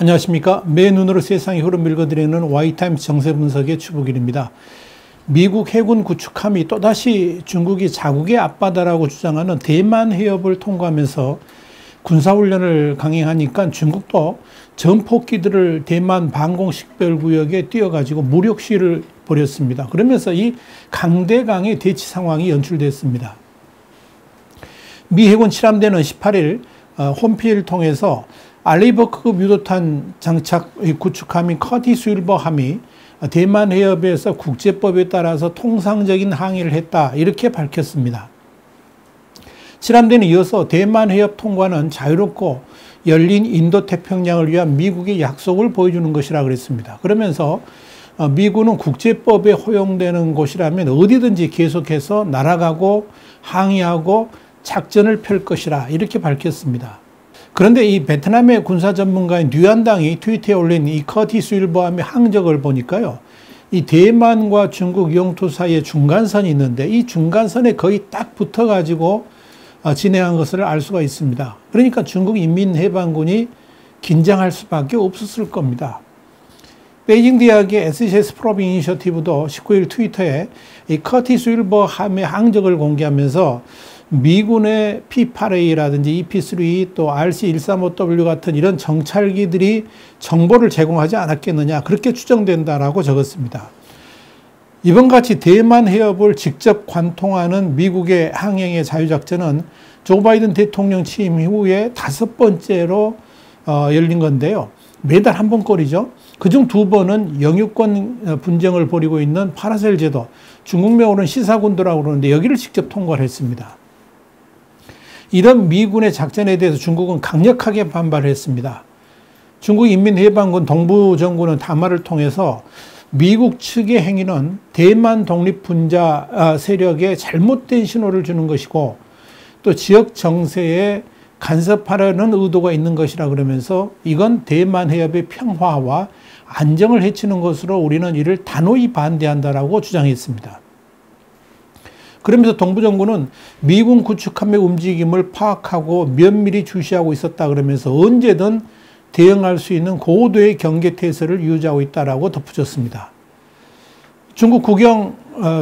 안녕하십니까. 매 눈으로 세상의 흐름 읽어드리는 와이타임스 정세분석의 추복일입니다. 미국 해군 구축함이 또다시 중국이 자국의 앞바다라고 주장하는 대만 해협을 통과하면서 군사훈련을 강행하니까 중국도 전폭기들을 대만 방공식별구역에 띄워가지고 무력 시위를 벌였습니다. 그러면서 이 강대강의 대치 상황이 연출됐습니다. 미 해군 7함대는 18일 홈페이지를 통해서 알리버크급 유도탄 장착 구축함인 커티스 윌버함이 대만 해협에서 국제법에 따라서 통상적인 항해를 했다, 이렇게 밝혔습니다. 7함대는 이어서 대만 해협 통과는 자유롭고 열린 인도태평양을 위한 미국의 약속을 보여주는 것이라 그랬습니다. 그러면서 미군은 국제법에 허용되는 곳이라면 어디든지 계속해서 날아가고 항해하고 작전을 펼 것이라, 이렇게 밝혔습니다. 그런데 이 베트남의 군사 전문가인 류안당이 트위터에 올린 이 커티스 윌버함의 항적을 보니까요, 이 대만과 중국 영토 사이에 중간선이 있는데 이 중간선에 거의 딱 붙어가지고 진행한 것을 알 수가 있습니다. 그러니까 중국 인민해방군이 긴장할 수밖에 없었을 겁니다. 베이징 대학의 SCS 프로빙 이니셔티브도 19일 트위터에 이 커티스 윌버함의 항적을 공개하면서 미군의 P-8A라든지 EP-3 또 RC-135W 같은 이런 정찰기들이 정보를 제공하지 않았겠느냐, 그렇게 추정된다라고 적었습니다. 이번 같이 대만 해협을 직접 관통하는 미국의 항행의 자유작전은 조 바이든 대통령 취임 이후에 5번째로 열린 건데요. 매달 한 번꼴이죠. 그중 2번은 영유권 분쟁을 벌이고 있는 파라셀 제도, 중국명으로는 시사군도라고 그러는데 여기를 직접 통과를 했습니다. 이런 미군의 작전에 대해서 중국은 강력하게 반발했습니다. 중국 인민해방군 동부정부는 담화를 통해서 미국 측의 행위는 대만 독립분자 세력에 잘못된 신호를 주는 것이고 또 지역 정세에 간섭하려는 의도가 있는 것이라 그러면서 이건 대만 해협의 평화와 안정을 해치는 것으로 우리는 이를 단호히 반대한다라고 주장했습니다. 그러면서 동부정부는 미군 구축함의 움직임을 파악하고 면밀히 주시하고 있었다 그러면서 언제든 대응할 수 있는 고도의 경계태세를 유지하고 있다라고 덧붙였습니다. 중국 국영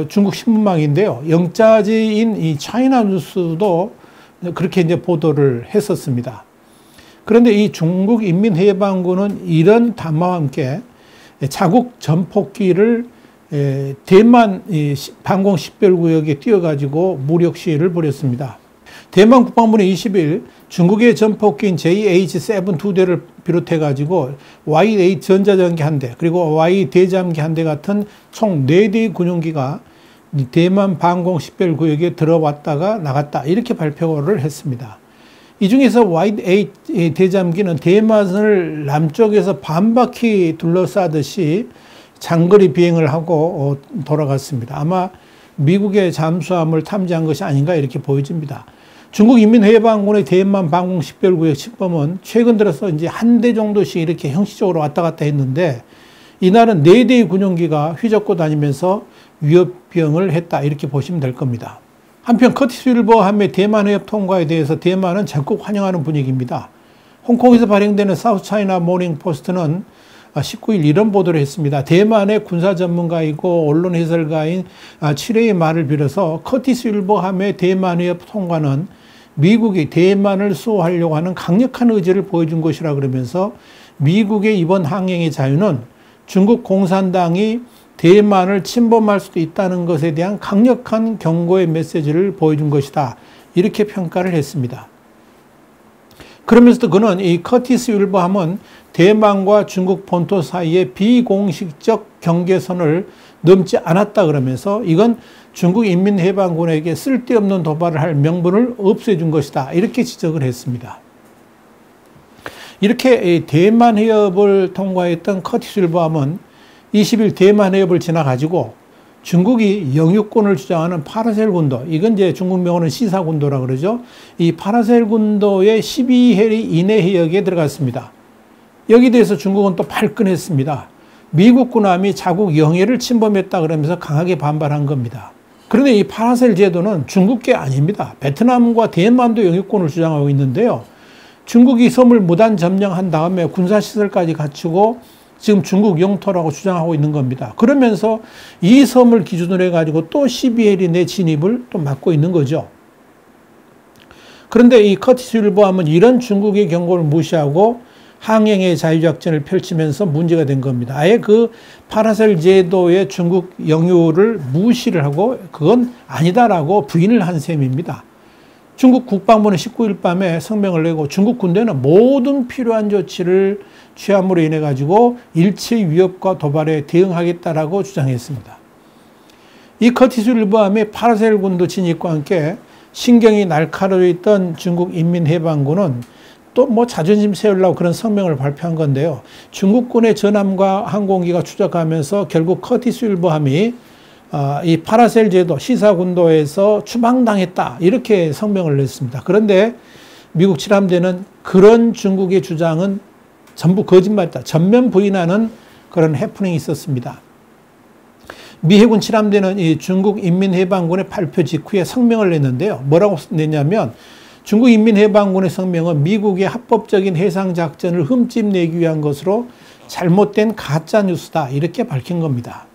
중국 신문망인데요. 영자지인 이 차이나 뉴스도 그렇게 이제 보도를 했었습니다. 그런데 이 중국 인민해방군은 이런 담화와 함께 자국 전폭기를 대만 방공식별구역에 띄워가지고 무력 시위를 벌였습니다. 대만 국방부는 20일 중국의 전폭기인 JH-7 2대를 비롯해가지고 Y-8 전자전기 한 대, 그리고 Y 대잠기 한 대 같은 총 4대의 군용기가 대만 방공식별구역에 들어왔다가 나갔다, 이렇게 발표를 했습니다. 이 중에서 Y-8 대잠기는 대만을 남쪽에서 반바퀴 둘러싸듯이 장거리 비행을 하고 돌아갔습니다. 아마 미국의 잠수함을 탐지한 것이 아닌가, 이렇게 보여집니다. 중국 인민해방군의 대만 방공식별구역 침범은 최근 들어서 이제 한 대 정도씩 이렇게 형식적으로 왔다 갔다 했는데 이날은 4대의 군용기가 휘젓고 다니면서 위협병을 했다, 이렇게 보시면 될 겁니다. 한편 커티스 윌버함의 대만 해협 통과에 대해서 대만은 적극 환영하는 분위기입니다. 홍콩에서 발행되는 사우스 차이나 모닝 포스트는 19일 이런 보도를 했습니다. 대만의 군사 전문가이고 언론 해설가인 칠레의 말을 빌어서 커티스 윌버함의 대만 해협 통과는 미국이 대만을 수호하려고 하는 강력한 의지를 보여준 것이라 그러면서 미국의 이번 항행의 자유는 중국 공산당이 대만을 침범할 수도 있다는 것에 대한 강력한 경고의 메시지를 보여준 것이다, 이렇게 평가를 했습니다. 그러면서도 그는 이 커티스 윌버함은 대만과 중국 본토 사이의 비공식적 경계선을 넘지 않았다 그러면서 이건 중국 인민해방군에게 쓸데없는 도발을 할 명분을 없애준 것이다, 이렇게 지적을 했습니다. 이렇게 대만 해협을 통과했던 커티스 윌버함은 20일 대만 해협을 지나가지고 중국이 영유권을 주장하는 파라셀 군도, 이건 이제 중국명으로는 시사군도라 그러죠. 이 파라셀 군도의 12해리 이내 해역에 들어갔습니다. 여기에 대해서 중국은 또 발끈했습니다. 미국 군함이 자국 영해를 침범했다 그러면서 강하게 반발한 겁니다. 그런데 이 파라셀 제도는 중국 게 아닙니다. 베트남과 대만도 영유권을 주장하고 있는데요. 중국이 섬을 무단 점령한 다음에 군사시설까지 갖추고 지금 중국 영토라고 주장하고 있는 겁니다. 그러면서 이 섬을 기준으로 해가지고 또 12해리 내 진입을 또 막고 있는 거죠. 그런데 이 커티스 윌버함은 이런 중국의 경고를 무시하고 항행의 자유작전을 펼치면서 문제가 된 겁니다. 아예 그 파라셀 제도의 중국 영유를 무시를 하고 그건 아니다라고 부인을 한 셈입니다. 중국 국방부는 19일 밤에 성명을 내고 중국 군대는 모든 필요한 조치를 취함으로 인해 가지고 일체 위협과 도발에 대응하겠다라고 주장했습니다. 이 커티스 윌버함의 파라셀 군도 진입과 함께 신경이 날카로워 있던 중국 인민해방군은 또 뭐 자존심 세우려고 그런 성명을 발표한 건데요. 중국군의 전함과 항공기가 추적하면서 결국 커티스 윌버함이 이 파라셀 제도 시사군도에서 추방당했다 이렇게 성명을 냈습니다. 그런데 미국 칠함대는 그런 중국의 주장은 전부 거짓말이다. 전면 부인하는 그런 해프닝이 있었습니다. 미 해군 칠함대는 이 중국 인민해방군의 발표 직후에 성명을 냈는데요. 뭐라고 냈냐면 중국 인민해방군의 성명은 미국의 합법적인 해상작전을 흠집내기 위한 것으로 잘못된 가짜뉴스다 이렇게 밝힌 겁니다.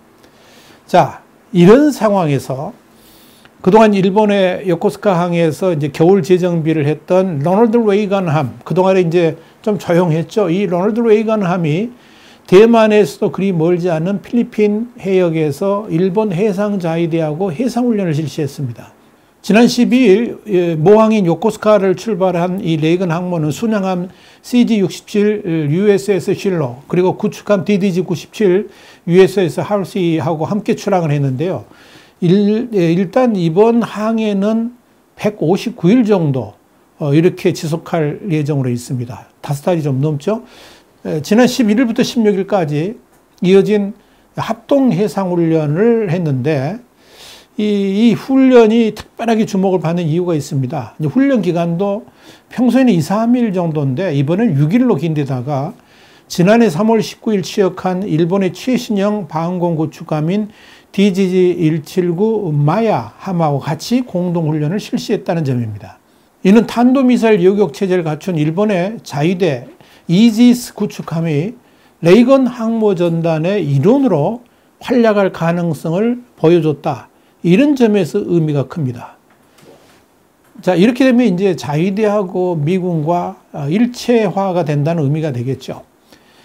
자, 이런 상황에서 그동안 일본의 요코스카 항에서 이제 겨울 재정비를 했던 로널드 레이건 함, 그동안에 이제 좀 조용했죠. 이 로널드 레이건 함이 대만에서도 그리 멀지 않은 필리핀 해역에서 일본 해상자위대하고 해상훈련을 실시했습니다. 지난 12일 모항인 요코스카를 출발한 이 레이건 항모는 순양함 CG-67 USS 실로 그리고 구축함 DDG-97 USS 할시하고 함께 출항을 했는데요. 일단 이번 항해는 159일 정도 이렇게 지속할 예정으로 있습니다. 5달이 좀 넘죠. 지난 11일부터 16일까지 이어진 합동해상훈련을 했는데 이 훈련이 특별하게 주목을 받는 이유가 있습니다. 훈련 기간도 평소에는 2, 3일 정도인데 이번엔 6일로 긴데다가 지난해 3월 19일 취역한 일본의 최신형 방공 구축함인 DDG-179 마야 함하고 같이 공동훈련을 실시했다는 점입니다. 이는 탄도미사일 요격 체제를 갖춘 일본의 자위대 이지스 구축함이 레이건 항모 전단의 일원으로 활약할 가능성을 보여줬다. 이런 점에서 의미가 큽니다. 자, 이렇게 되면 이제 자위대하고 미군과 일체화가 된다는 의미가 되겠죠.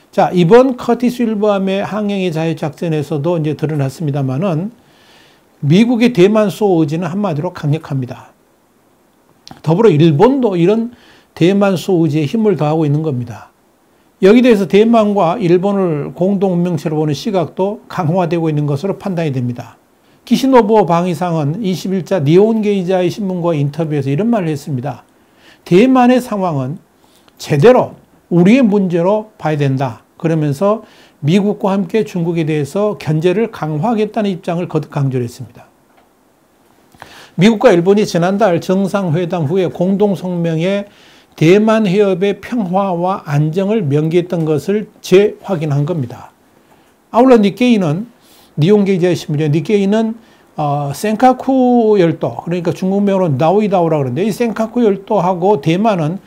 자, 이번 커티스 윌버함의 항행의 자유작전에서도 이제 드러났습니다만은 미국의 대만 수호 의지는 한마디로 강력합니다. 더불어 일본도 이런 대만 수호 의지에 힘을 더하고 있는 겁니다. 여기 대해서 대만과 일본을 공동명체로 보는 시각도 강화되고 있는 것으로 판단이 됩니다. 키시노부 방위상은 21자 니혼게이자의 신문과 인터뷰에서 이런 말을 했습니다. 대만의 상황은 제대로 우리의 문제로 봐야 된다. 그러면서 미국과 함께 중국에 대해서 견제를 강화하겠다는 입장을 거듭 강조를 했습니다. 미국과 일본이 지난달 정상회담 후에 공동성명에 대만 해협의 평화와 안정을 명기했던 것을 재확인한 겁니다. 아울러 니케이는 니혼게이자의 신문이죠. 니케이는 센카쿠 열도, 그러니까 중국명으로 나오이다오라고 그러는데 이 센카쿠 열도하고 대만은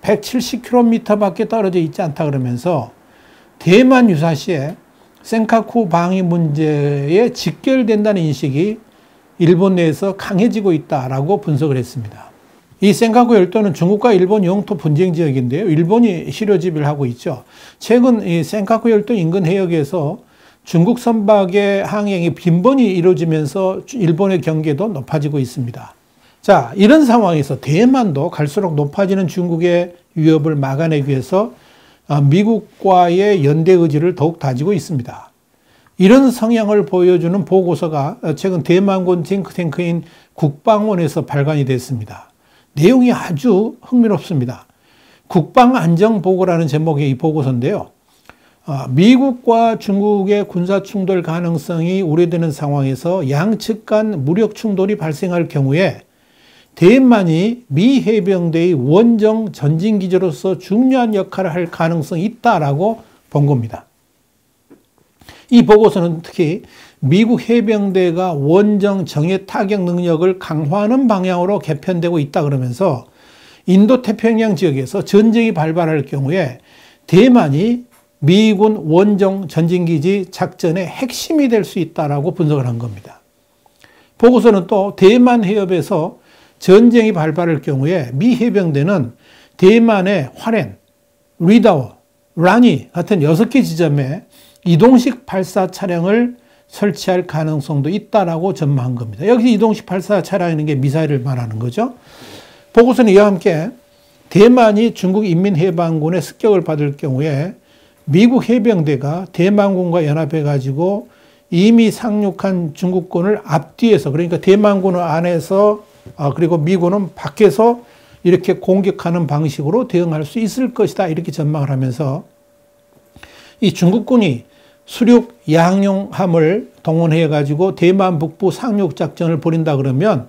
170km밖에 떨어져 있지 않다 그러면서 대만 유사시에 센카쿠 방위 문제에 직결된다는 인식이 일본 내에서 강해지고 있다라고 분석을 했습니다. 이 센카쿠 열도는 중국과 일본 영토 분쟁 지역인데요. 일본이 실효 지배를 하고 있죠. 최근 이 센카쿠 열도 인근 해역에서 중국 선박의 항행이 빈번히 이루어지면서 일본의 경계도 높아지고 있습니다. 자, 이런 상황에서 대만도 갈수록 높아지는 중국의 위협을 막아내기 위해서 미국과의 연대 의지를 더욱 다지고 있습니다. 이런 성향을 보여주는 보고서가 최근 대만군 싱크탱크인 국방원에서 발간이 됐습니다. 내용이 아주 흥미롭습니다. 국방안정보고라는 제목의 이 보고서인데요. 미국과 중국의 군사충돌 가능성이 우려되는 상황에서 양측 간 무력 충돌이 발생할 경우에 대만이 미 해병대의 원정 전진기지로서 중요한 역할을 할 가능성이 있다라고 본 겁니다. 이 보고서는 특히 미국 해병대가 원정 정예 타격 능력을 강화하는 방향으로 개편되고 있다 그러면서 인도태평양 지역에서 전쟁이 발발할 경우에 대만이 미군 원정 전진기지 작전의 핵심이 될 수 있다라고 분석을 한 겁니다. 보고서는 또 대만 해협에서 전쟁이 발발할 경우에 미 해병대는 대만의 화롄, 리다오, 라니 같은 6개 지점에 이동식 발사 차량을 설치할 가능성도 있다라고 전망한 겁니다. 여기 이동식 발사 차량이라는 게 미사일을 말하는 거죠. 보고서는 이와 함께 대만이 중국 인민해방군의 습격을 받을 경우에 미국 해병대가 대만군과 연합해가지고 이미 상륙한 중국군을 앞뒤에서, 그러니까 대만군은 안에서 그리고 미군은 밖에서 이렇게 공격하는 방식으로 대응할 수 있을 것이다, 이렇게 전망을 하면서 이 중국군이 수륙 양용함을 동원해가지고 대만 북부 상륙 작전을 벌인다 그러면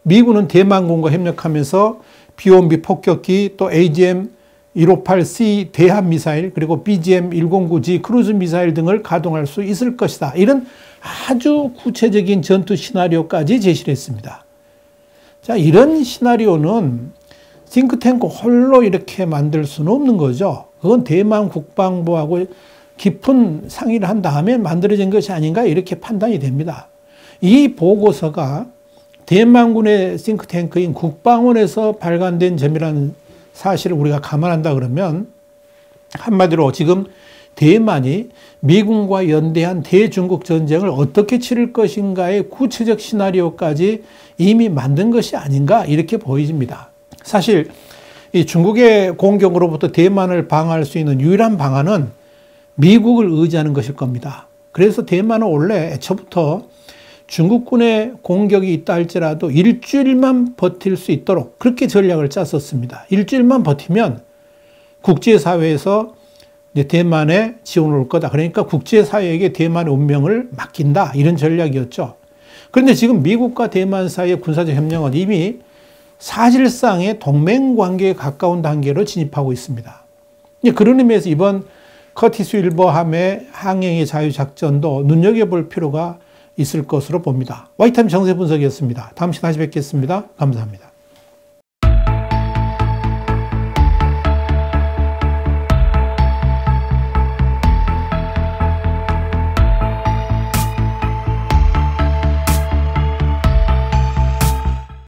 미군은 대만군과 협력하면서 B-1B 폭격기, 또 AGM-158C 대함 미사일, 그리고 BGM-109G 크루즈 미사일 등을 가동할 수 있을 것이다. 이런 아주 구체적인 전투 시나리오까지 제시를 했습니다. 자, 이런 시나리오는 싱크탱크 홀로 이렇게 만들 수는 없는 거죠. 그건 대만 국방부하고 깊은 상의를 한 다음에 만들어진 것이 아닌가, 이렇게 판단이 됩니다. 이 보고서가 대만군의 싱크탱크인 국방원에서 발간된 점이라는 사실을 우리가 감안한다 그러면 한마디로 지금 대만이 미군과 연대한 대중국 전쟁을 어떻게 치를 것인가의 구체적 시나리오까지 이미 만든 것이 아닌가, 이렇게 보여집니다. 사실 이 중국의 공격으로부터 대만을 방어할 수 있는 유일한 방안은 미국을 의지하는 것일 겁니다. 그래서 대만은 원래 애초부터 중국군의 공격이 있다 할지라도 일주일만 버틸 수 있도록 그렇게 전략을 짰었습니다. 일주일만 버티면 국제사회에서 대만에 지원을 올 거다. 그러니까 국제사회에게 대만의 운명을 맡긴다, 이런 전략이었죠. 그런데 지금 미국과 대만 사이의 군사적 협력은 이미 사실상의 동맹관계에 가까운 단계로 진입하고 있습니다. 그런 의미에서 이번 커티스 윌버함의 항행의 자유작전도 눈여겨볼 필요가 있을 것으로 봅니다. 와이타임 정세 분석이었습니다. 다음 시간에 다시 뵙겠습니다. 감사합니다.